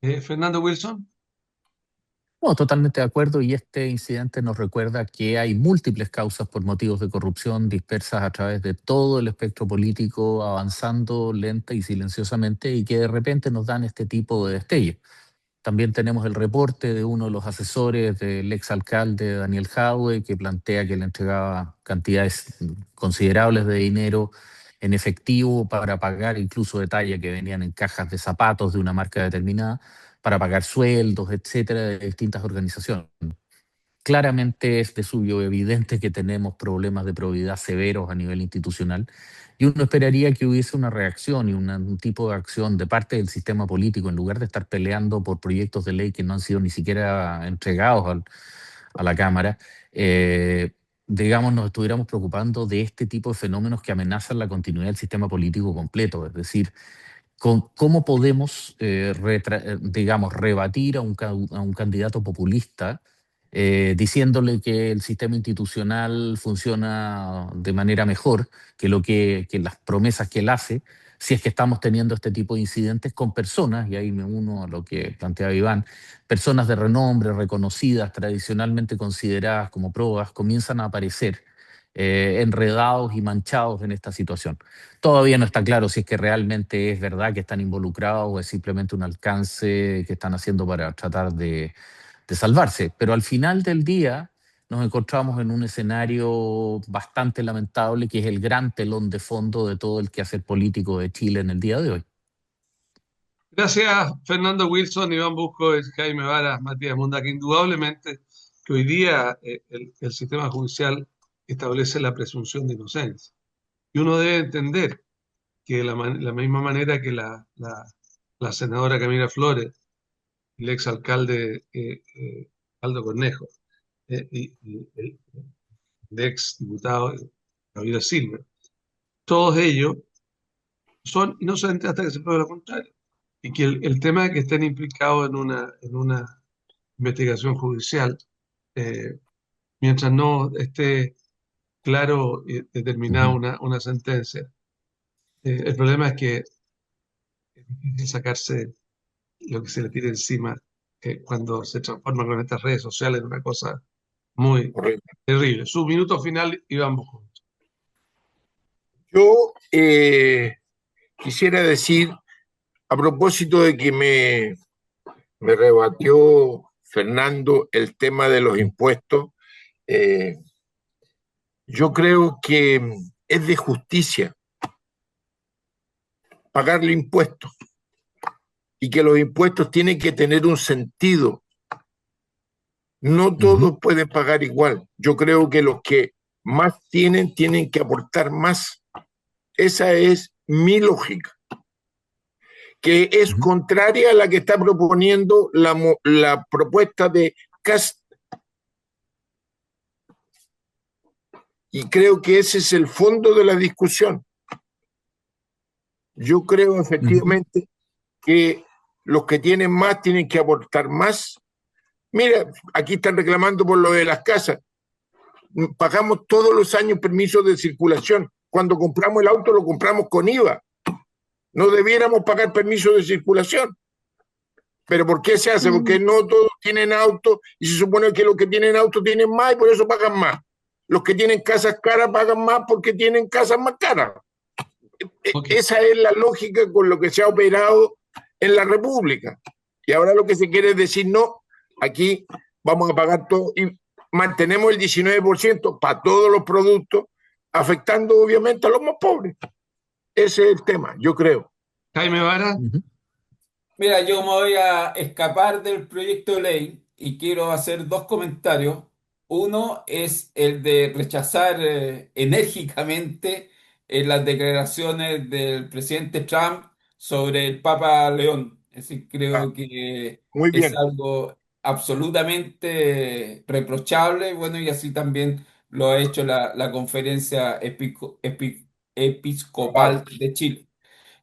Fernando Wilson. No, totalmente de acuerdo, y este incidente nos recuerda que hay múltiples causas por motivos de corrupción dispersas a través de todo el espectro político, avanzando lenta y silenciosamente, y que de repente nos dan este tipo de destellos. También tenemos el reporte de uno de los asesores del exalcalde Daniel Jadwe, que plantea que le entregaba cantidades considerables de dinero en efectivo para pagar incluso detalles que venían en cajas de zapatos de una marca determinada, para pagar sueldos, etcétera, de distintas organizaciones. claramente es de suyo evidente que tenemos problemas de probidad severos a nivel institucional y uno esperaría que hubiese una reacción y un tipo de acción de parte del sistema político en lugar de estar peleando por proyectos de ley que no han sido ni siquiera entregados a la Cámara. Digamos, nos estuviéramos preocupando de este tipo de fenómenos que amenazan la continuidad del sistema político completo, es decir, cómo podemos, digamos, rebatir a un candidato populista diciéndole que el sistema institucional funciona de manera mejor que las promesas que él hace, si es que estamos teniendo este tipo de incidentes con personas, y ahí me uno a lo que planteaba Iván, personas de renombre, reconocidas, tradicionalmente consideradas como probas, comienzan a aparecer enredados y manchados en esta situación. Todavía no está claro si es que realmente es verdad que están involucrados o es simplemente un alcance que están haciendo para tratar de salvarse. Pero al final del día nos encontramos en un escenario bastante lamentable que es el gran telón de fondo de todo el quehacer político de Chile en el día de hoy. Gracias, Fernando Wilson, Iván Busco, Jaime Varas, Matías Munda, que indudablemente que hoy día el sistema judicial establece la presunción de inocencia. Y uno debe entender que la misma manera que la senadora Camila Flores, el exalcalde Aldo Cornejo y el ex diputado Javier Silva, todos ellos son inocentes hasta que se pruebe lo contrario. Y que el tema de que estén implicados en una investigación judicial, eh, mientras no esté claro y determinada Ujú. una sentencia, el problema es que es difícil sacarse lo que se le tire encima cuando se transforma con estas redes sociales en una cosa muy Correcto. terrible. Su minuto final, Iván Busco. Yo quisiera decir, a propósito de que me rebatió Fernando el tema de los impuestos, eh, yo creo que es de justicia pagarle impuestos y que los impuestos tienen que tener un sentido. No Ujú. todos pueden pagar igual. Yo creo que los que más tienen que aportar más. Esa es mi lógica, que es Ujú. contraria a la que está proponiendo la propuesta de Cast. Y creo que ese es el fondo de la discusión. Yo creo Ujú. efectivamente que los que tienen más tienen que aportar más. Mira, aquí están reclamando por lo de las casas. Pagamos todos los años permisos de circulación. Cuando compramos el auto lo compramos con IVA. No debiéramos pagar permisos de circulación. ¿Pero por qué se hace? Porque no todos tienen auto y se supone que los que tienen auto tienen más y por eso pagan más. Los que tienen casas caras pagan más porque tienen casas más caras. Ok. Esa es la lógica con lo que se ha operado en la República. Y ahora lo que se quiere es decir, no, aquí vamos a pagar todo y mantenemos el 19% para todos los productos, afectando obviamente a los más pobres. Ese es el tema, yo creo. Jaime Vara, Ujú. Mira, yo me voy a escapar del proyecto de ley y quiero hacer dos comentarios. Uno es el de rechazar enérgicamente las declaraciones del presidente Trump sobre el Papa León. Es decir, Ah, creo que muy es bien. algo absolutamente reprochable. Bueno, y así también lo ha hecho la Conferencia Episcopal de Chile.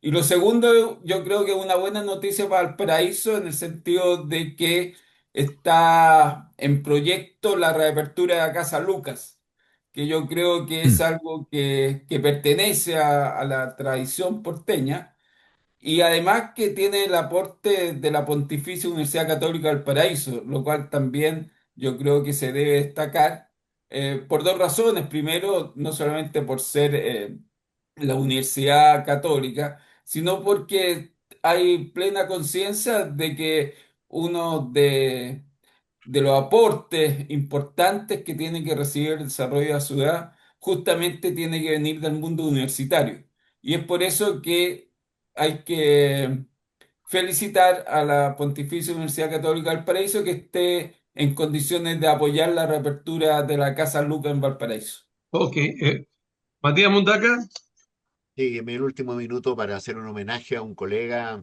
Y lo segundo, yo creo que es una buena noticia para el paraíso en el sentido de que está en proyecto la reapertura de la Casa Lucas, que yo creo que es Mm. algo que pertenece a la tradición porteña y además que tiene el aporte de la Pontificia Universidad Católica del Paraíso, lo cual también yo creo que se debe destacar por dos razones. Primero, no solamente por ser la Universidad Católica, sino porque hay plena conciencia de que uno de los aportes importantes que tiene que recibir el desarrollo de la ciudad justamente tiene que venir del mundo universitario. Y es por eso que hay que felicitar a la Pontificia Universidad Católica del Paraíso que esté en condiciones de apoyar la reapertura de la Casa Luca en Valparaíso. Ok. Matías Mundaca. Sí, en mi último minuto para hacer un homenaje a un colega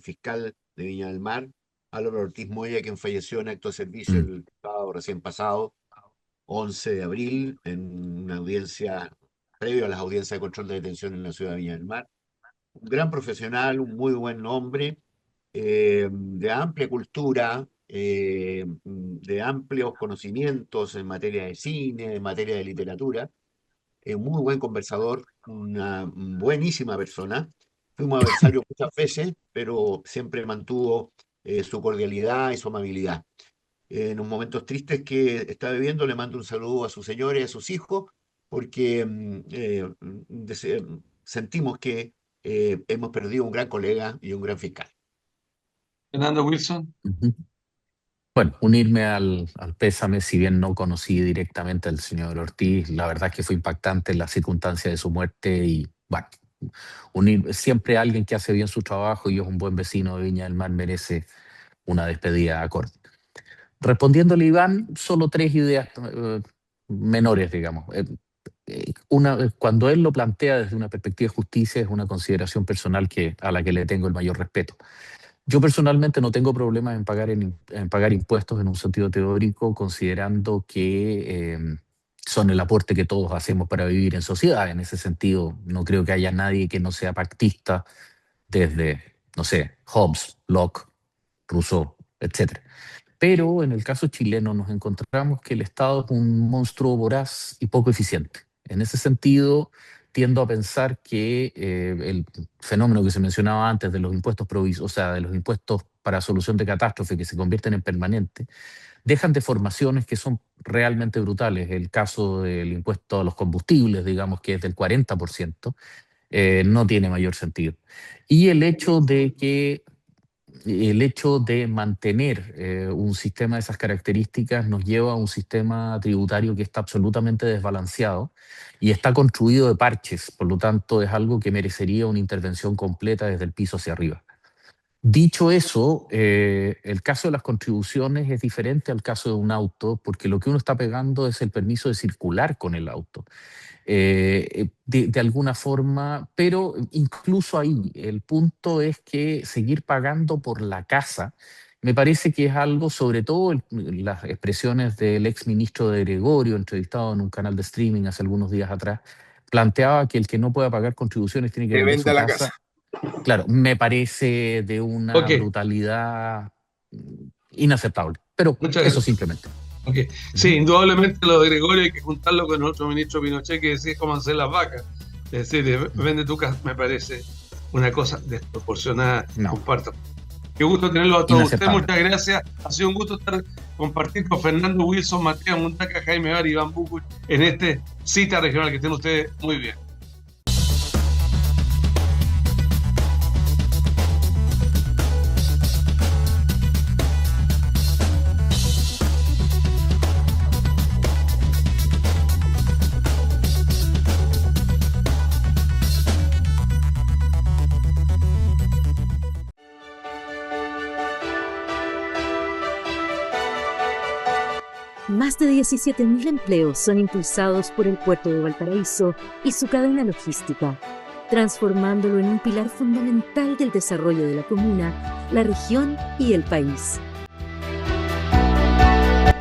fiscal de Viña del Mar, Álvaro Ortiz Moya, quien falleció en acto de servicio Mm. el sábado recién pasado, 11 de abril, en una audiencia, previo a las audiencias de control de detención en la ciudad de Viña del Mar. Un gran profesional, un muy buen hombre, de amplia cultura, de amplios conocimientos en materia de cine, en materia de literatura, un muy buen conversador, una buenísima persona. Fuimos adversarios muchas veces, pero siempre mantuvo su cordialidad y su amabilidad. En los momentos tristes que está viviendo, le mando un saludo a su señora y a sus hijos, porque sentimos que hemos perdido un gran colega y un gran fiscal. Fernando Wilson. Ujú. Bueno, unirme al pésame, si bien no conocí directamente al señor Ortiz, la verdad es que fue impactante la circunstancia de su muerte y, bueno, siempre alguien que hace bien su trabajo y es un buen vecino de Viña del Mar merece una despedida acorde. Respondiéndole a Iván, solo 3 ideas menores, digamos. Cuando él lo plantea desde una perspectiva de justicia, es una consideración personal a la que le tengo el mayor respeto. Yo personalmente no tengo problemas en pagar impuestos en un sentido teórico, considerando que son el aporte que todos hacemos para vivir en sociedad. En ese sentido, no creo que haya nadie que no sea pactista desde, no sé, Hobbes, Locke, Rousseau, etc. Pero en el caso chileno nos encontramos que el Estado es un monstruo voraz y poco eficiente. En ese sentido, tiendo a pensar que el fenómeno que se mencionaba antes de los impuestos o sea, de los impuestos para solución de catástrofe que se convierten en permanentes, dejan deformaciones que son realmente brutales. El caso del impuesto a los combustibles, digamos que es del 40%, no tiene mayor sentido. Y el hecho de mantener un sistema de esas características nos lleva a un sistema tributario que está absolutamente desbalanceado y está construido de parches, por lo tanto es algo que merecería una intervención completa desde el piso hacia arriba. Dicho eso, el caso de las contribuciones es diferente al caso de un auto, porque lo que uno está pegando es el permiso de circular con el auto. De alguna forma, pero incluso ahí el punto es que seguir pagando por la casa me parece que es algo, sobre todo las expresiones del ex ministro de Gregorio, entrevistado en un canal de streaming hace algunos días atrás, planteaba que el que no pueda pagar contribuciones tiene que Que vender su venda la casa. casa. Claro, me parece de una Ok. brutalidad inaceptable, pero Muchas eso gracias. simplemente. Ok. Sí, indudablemente lo de Gregorio hay que juntarlo con el otro ministro Pinochet que decía cómo hacer las vacas. Es decir, vende tu casa, me parece una cosa desproporcionada. No. Comparto. Qué gusto tenerlo a todos ustedes, Inaceptable. muchas gracias. Ha sido un gusto compartir con Fernando Wilson, Matías Mundaca, Jaime Bar y Iván Bucuch en este Cita Regional. Que estén ustedes muy bien. Más de 17.000 empleos son impulsados por el puerto de Valparaíso y su cadena logística, transformándolo en un pilar fundamental del desarrollo de la comuna, la región y el país.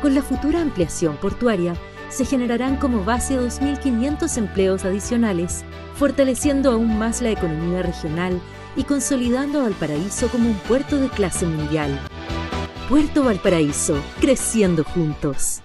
Con la futura ampliación portuaria, se generarán como base 2.500 empleos adicionales, fortaleciendo aún más la economía regional y consolidando a Valparaíso como un puerto de clase mundial. Puerto Valparaíso, creciendo juntos.